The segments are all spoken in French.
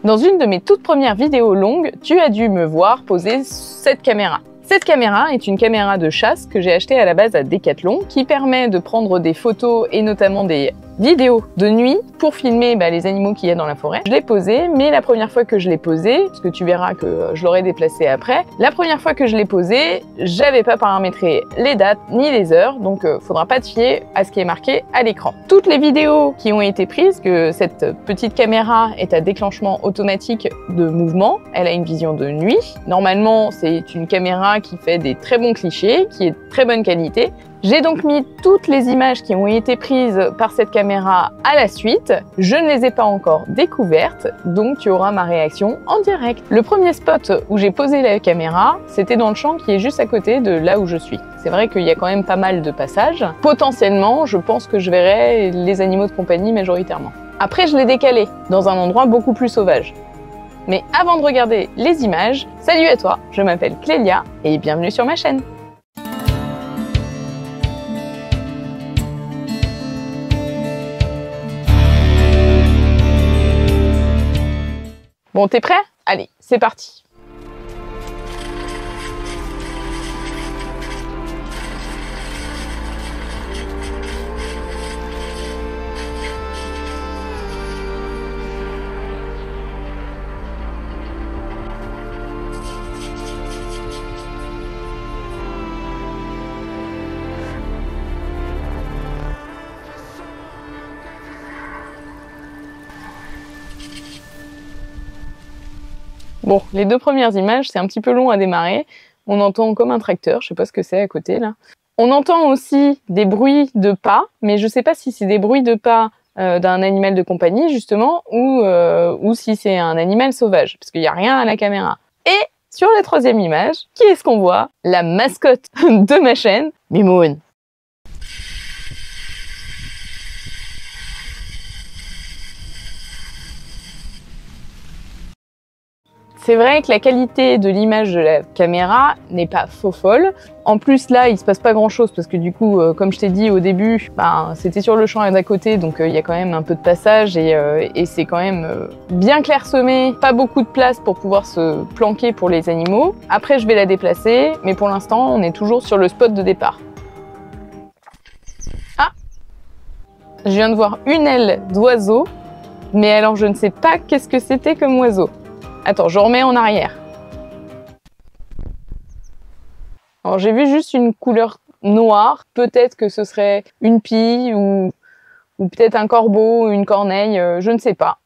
Dans une de mes toutes premières vidéos longues, tu as dû me voir poser cette caméra. Cette caméra est une caméra de chasse que j'ai achetée à la base à Decathlon qui permet de prendre des photos et notamment des vidéos de nuit pour filmer les animaux qu'il y a dans la forêt. Je l'ai posée, mais la première fois que je l'ai posée, parce que tu verras que je l'aurai déplacée après, la première fois que je l'ai posée, j'avais pas paramétré les dates ni les heures, donc faudra pas te fier à ce qui est marqué à l'écran. Toutes les vidéos qui ont été prises, que cette petite caméra est à déclenchement automatique de mouvement, elle a une vision de nuit. Normalement, c'est une caméra qui fait des très bons clichés, qui est de très bonne qualité. J'ai donc mis toutes les images qui ont été prises par cette caméra à la suite. Je ne les ai pas encore découvertes, donc tu auras ma réaction en direct. Le premier spot où j'ai posé la caméra, c'était dans le champ qui est juste à côté de là où je suis. C'est vrai qu'il y a quand même pas mal de passages. Potentiellement, je pense que je verrai les animaux de compagnie majoritairement. Après, je l'ai décalé dans un endroit beaucoup plus sauvage. Mais avant de regarder les images, salut à toi, je m'appelle Clélia et bienvenue sur ma chaîne. Bon, t'es prêt? Allez, c'est parti! Bon, les deux premières images, c'est un petit peu long à démarrer. On entend comme un tracteur, je sais pas ce que c'est à côté là. On entend aussi des bruits de pas, mais je sais pas si c'est des bruits de pas d'un animal de compagnie justement, ou si c'est un animal sauvage, parce qu'il n'y a rien à la caméra. Et sur la troisième image, qui est-ce qu'on voit? La mascotte de ma chaîne, Mimoun. C'est vrai que la qualité de l'image de la caméra n'est pas faux folle. En plus là, il se passe pas grand chose parce que du coup, comme je t'ai dit au début, c'était sur le champ d'à côté, donc il y a quand même un peu de passage et c'est quand même bien clairsemé, pas beaucoup de place pour pouvoir se planquer pour les animaux. Après, je vais la déplacer, mais pour l'instant, on est toujours sur le spot de départ. Ah! Je viens de voir une aile d'oiseau, mais alors je ne sais pas qu'est-ce que c'était comme oiseau. Attends, je remets en arrière. Alors j'ai vu juste une couleur noire. Peut-être que ce serait une pie ou peut-être un corbeau, une corneille, je ne sais pas.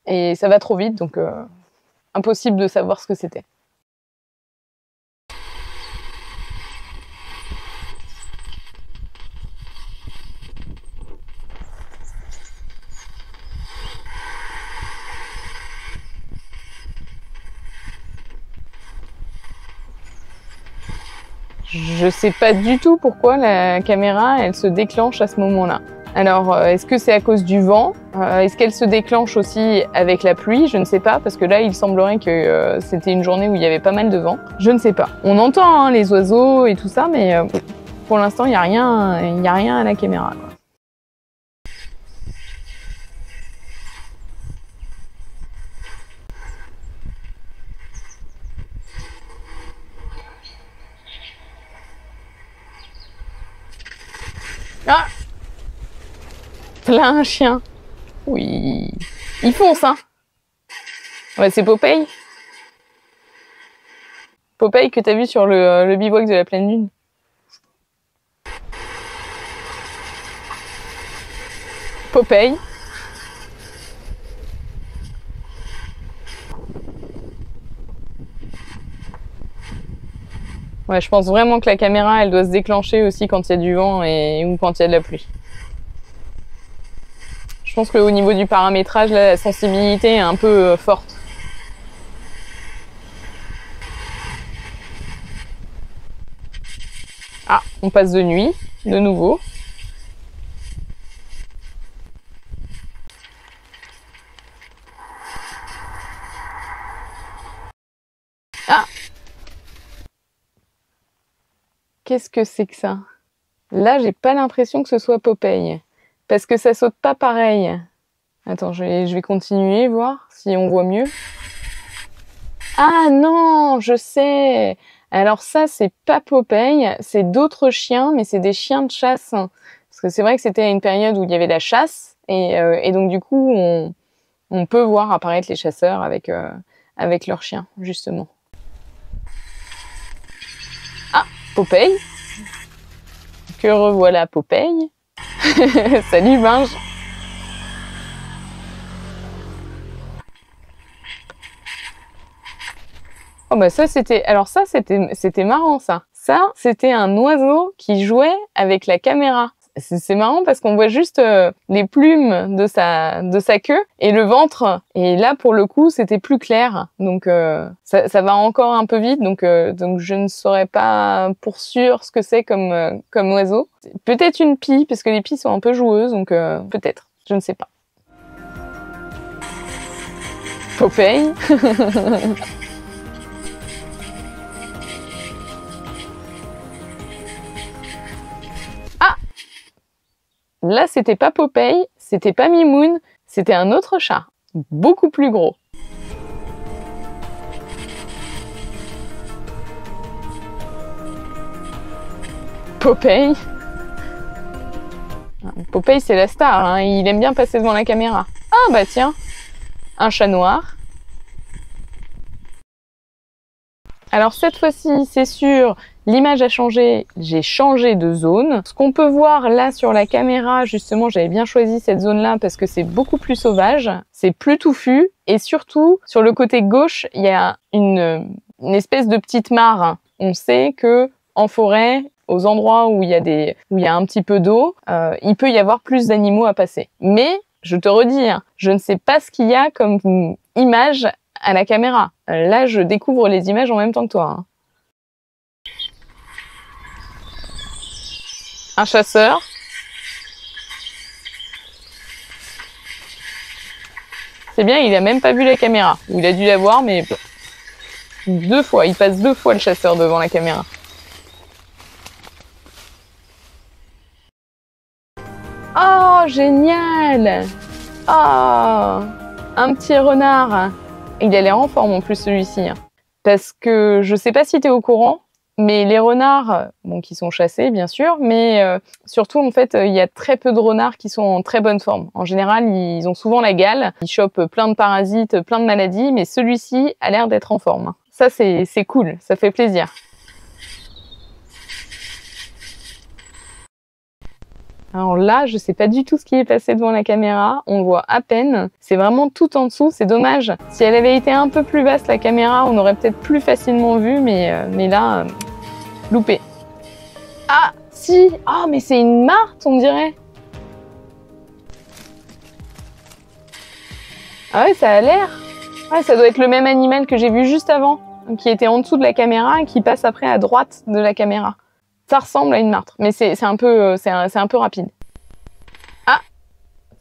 Et ça va trop vite, donc impossible de savoir ce que c'était. Je sais pas du tout pourquoi la caméra, elle se déclenche à ce moment-là. Alors, est-ce que c'est à cause du vent? Est-ce qu'elle se déclenche aussi avec la pluie? Je ne sais pas, parce que là, il semblerait que c'était une journée où il y avait pas mal de vent. Je ne sais pas. On entend les oiseaux et tout ça, mais pour l'instant, il n'y a rien à la caméra, quoi. Ah! Plein un chien. Oui. Il fonce, hein. Ouais, c'est Popeye. Popeye que t'as vu sur le bivouac de la pleine lune. Popeye. Ouais, je pense vraiment que la caméra, elle doit se déclencher aussi quand il y a du vent ou quand il y a de la pluie. Je pense qu'au niveau du paramétrage, là, la sensibilité est un peu forte. Ah, on passe de nuit, de nouveau. Ah! Qu'est-ce que c'est que ça? Là, j'ai pas l'impression que ce soit Popeye. Parce que ça saute pas pareil. Attends, je vais continuer, voir si on voit mieux. Ah non, je sais. Alors ça, c'est pas Popeye, c'est d'autres chiens, mais c'est des chiens de chasse. Parce que c'est vrai que c'était à une période où il y avait la chasse, et donc du coup, on peut voir apparaître les chasseurs avec leurs chiens, justement. Ah, Popeye. Que revoilà Popeye. Salut Binge. Oh bah ça c'était, alors ça c'était marrant ça. Ça c'était un oiseau qui jouait avec la caméra. C'est marrant parce qu'on voit juste les plumes de sa queue et le ventre. Et là pour le coup c'était plus clair. Donc ça va encore un peu vite. Donc je ne saurais pas pour sûr ce que c'est comme oiseau. Peut-être une pie parce que les pies sont un peu joueuses. Donc peut-être, je ne sais pas. Popeye. Là, c'était pas Popeye, c'était pas Mimoun, c'était un autre chat, beaucoup plus gros. Popeye. Popeye, c'est la star, hein, il aime bien passer devant la caméra. Ah bah tiens, un chat noir. Alors cette fois-ci, c'est sûr, l'image a changé, j'ai changé de zone. Ce qu'on peut voir là sur la caméra, justement, j'avais bien choisi cette zone-là parce que c'est beaucoup plus sauvage, c'est plus touffu, et surtout, sur le côté gauche, il y a une espèce de petite mare. On sait que en forêt, aux endroits où il y a un petit peu d'eau, il peut y avoir plus d'animaux à passer. Mais, je te redis, hein, je ne sais pas ce qu'il y a comme image à la caméra. Là, je découvre les images en même temps que toi. Hein. Un chasseur. C'est bien, il a même pas vu la caméra. Ou il a dû la voir, mais 2 fois. Il passe 2 fois le chasseur devant la caméra. Oh, génial! Oh, un petit renard. Il a l'air en forme en plus celui-ci. Parce que je sais pas si tu es au courant, mais les renards, bon, qui sont chassés bien sûr, mais surtout en fait, il y a très peu de renards qui sont en très bonne forme. En général, ils ont souvent la gale, ils chopent plein de parasites, plein de maladies, mais celui-ci a l'air d'être en forme. Ça, c'est cool, ça fait plaisir. Alors là, je sais pas du tout ce qui est passé devant la caméra, on le voit à peine, c'est vraiment tout en dessous, c'est dommage. Si elle avait été un peu plus basse la caméra, on aurait peut-être plus facilement vu, mais là, loupé. Ah, si! Ah, mais c'est une martre, on dirait! Ah ouais, ça a l'air! Ouais, ça doit être le même animal que j'ai vu juste avant, qui était en dessous de la caméra et qui passe après à droite de la caméra. Ça ressemble à une martre, mais c'est un peu rapide. Ah,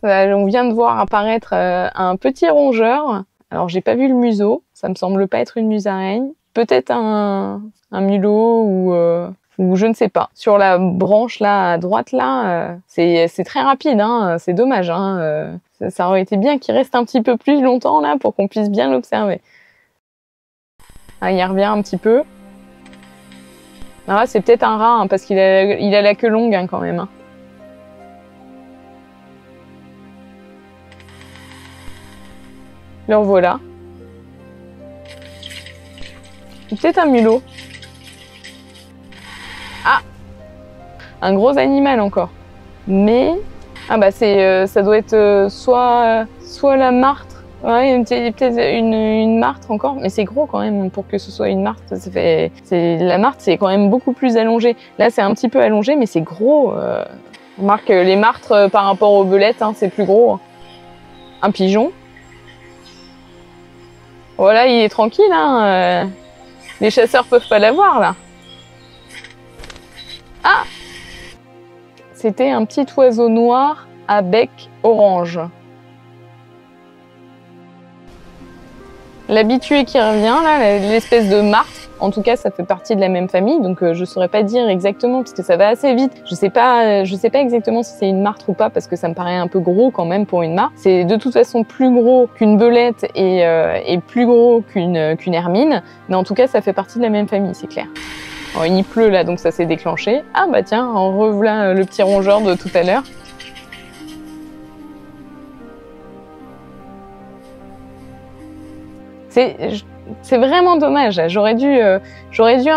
on vient de voir apparaître un petit rongeur. Alors j'ai pas vu le museau, ça me semble pas être une musaraigne. Peut-être un mulot ou je ne sais pas. Sur la branche là à droite là, c'est très rapide, hein, c'est dommage. Hein, ça aurait été bien qu'il reste un petit peu plus longtemps là pour qu'on puisse bien l'observer. Ah, il revient un petit peu. Ah, c'est peut-être un rat, hein, parce qu'il a la queue longue hein, quand même. Hein. Le revoilà. Peut-être un mulot. Ah! Un gros animal encore. Mais... Ah bah ça doit être soit la martre. Ouais, peut-être une martre encore, mais c'est gros quand même pour que ce soit une martre. La martre, c'est quand même beaucoup plus allongé. Là, c'est un petit peu allongé, mais c'est gros. Remarque, les martres par rapport aux belettes, hein, c'est plus gros. Un pigeon. Voilà, il est tranquille. Hein, les chasseurs peuvent pas l'avoir là. Ah! C'était un petit oiseau noir à bec orange. L'habitué qui revient, là, l'espèce de martre, En tout cas, ça fait partie de la même famille, donc je saurais pas dire exactement parce que ça va assez vite. Je sais pas exactement si c'est une martre ou pas parce que ça me paraît un peu gros quand même pour une martre. C'est de toute façon plus gros qu'une belette et plus gros qu'une hermine, mais en tout cas, ça fait partie de la même famille, c'est clair. Alors, il pleut là, donc ça s'est déclenché. Ah bah tiens, en revoilà le petit rongeur de tout à l'heure. C'est vraiment dommage. J'aurais dû un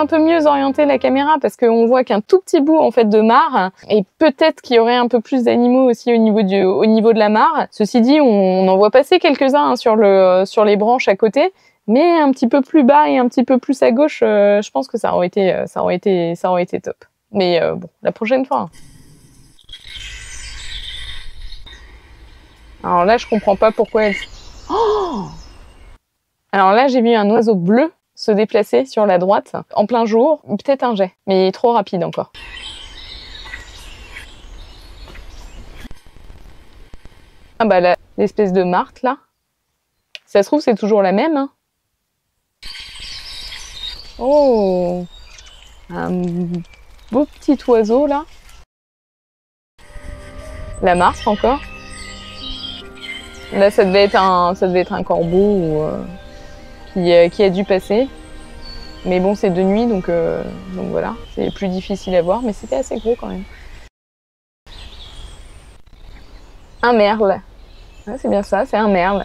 peu mieux orienter la caméra parce qu'on voit qu'un tout petit bout en fait de mare et peut-être qu'il y aurait un peu plus d'animaux aussi au niveau de la mare. Ceci dit, on en voit passer quelques-uns hein, sur les branches à côté, mais un petit peu plus bas et un petit peu plus à gauche, je pense que ça aurait été top. Mais bon, la prochaine fois. Alors là, je comprends pas pourquoi elle. Oh! Alors là, j'ai vu un oiseau bleu se déplacer sur la droite, en plein jour, peut-être un jet, mais trop rapide encore. Ah bah là, l'espèce de martre là, si ça se trouve c'est toujours la même. Hein. Oh, un beau petit oiseau là. La martre encore. Là, ça devait être un corbeau qui a dû passer. Mais bon, c'est de nuit, donc voilà, c'est plus difficile à voir, mais c'était assez gros quand même. Un merle. Ouais, c'est bien ça, c'est un merle.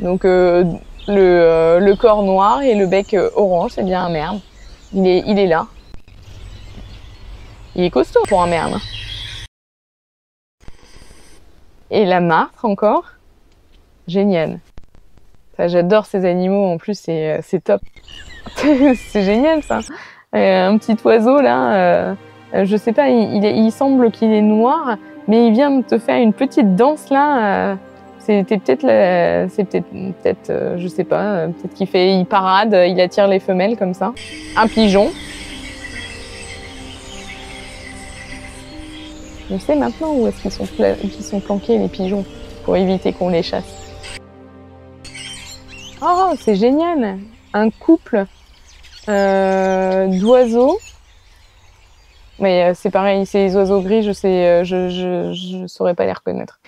Donc le corps noir et le bec orange, c'est bien un merle. Il est là. Il est costaud pour un merle. Et la martre encore. Génial. J'adore ces animaux, en plus c'est top. C'est génial ça. Un petit oiseau là, je sais pas, il semble qu'il est noir, mais il vient de te faire une petite danse là. C'est peut-être, je sais pas, peut-être il parade, il attire les femelles comme ça. Un pigeon. On sait maintenant où est-ce qu'ils sont planqués les pigeons pour éviter qu'on les chasse. Oh, c'est génial! Un couple d'oiseaux. Mais c'est pareil, ces oiseaux gris, je saurais pas les reconnaître.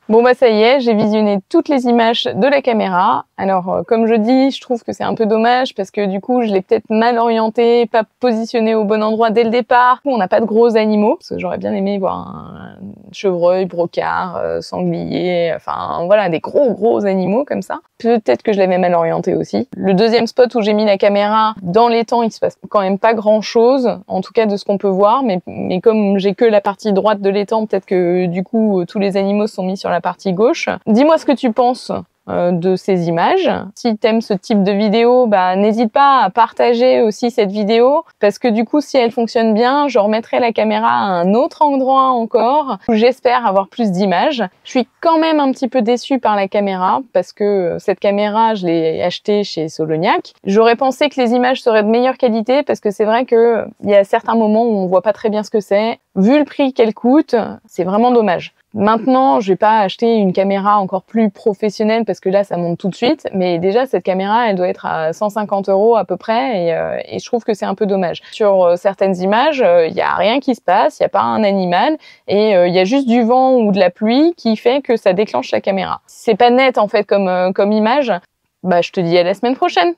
Bon bah ça y est, j'ai visionné toutes les images de la caméra. Alors comme je dis, je trouve que c'est un peu dommage parce que du coup je l'ai peut-être mal orienté, pas positionné au bon endroit dès le départ. On n'a pas de gros animaux, parce que j'aurais bien aimé voir un chevreuil, brocard, sanglier, enfin voilà, des gros animaux comme ça. Peut-être que je l'avais mal orienté aussi. Le deuxième spot où j'ai mis la caméra, dans l'étang, il se passe quand même pas grand chose, en tout cas de ce qu'on peut voir, mais comme j'ai que la partie droite de l'étang, peut-être que du coup tous les animaux sont mis sur la partie gauche. Dis-moi ce que tu penses de ces images. Si t'aimes ce type de vidéo, bah n'hésite pas à partager aussi cette vidéo parce que du coup si elle fonctionne bien, je remettrai la caméra à un autre endroit encore où j'espère avoir plus d'images. Je suis quand même un petit peu déçue par la caméra parce que cette caméra, je l'ai achetée chez Soloniac. J'aurais pensé que les images seraient de meilleure qualité parce que c'est vrai que il y a certains moments où on voit pas très bien ce que c'est. Vu le prix qu'elle coûte, c'est vraiment dommage. Maintenant, je vais pas acheter une caméra encore plus professionnelle parce que là, ça monte tout de suite. Mais déjà, cette caméra, elle doit être à 150 € à peu près et je trouve que c'est un peu dommage. Sur certaines images, il y a rien qui se passe, il y a pas un animal et il y a juste du vent ou de la pluie qui fait que ça déclenche la caméra. C'est pas net en fait comme image. Bah, je te dis à la semaine prochaine.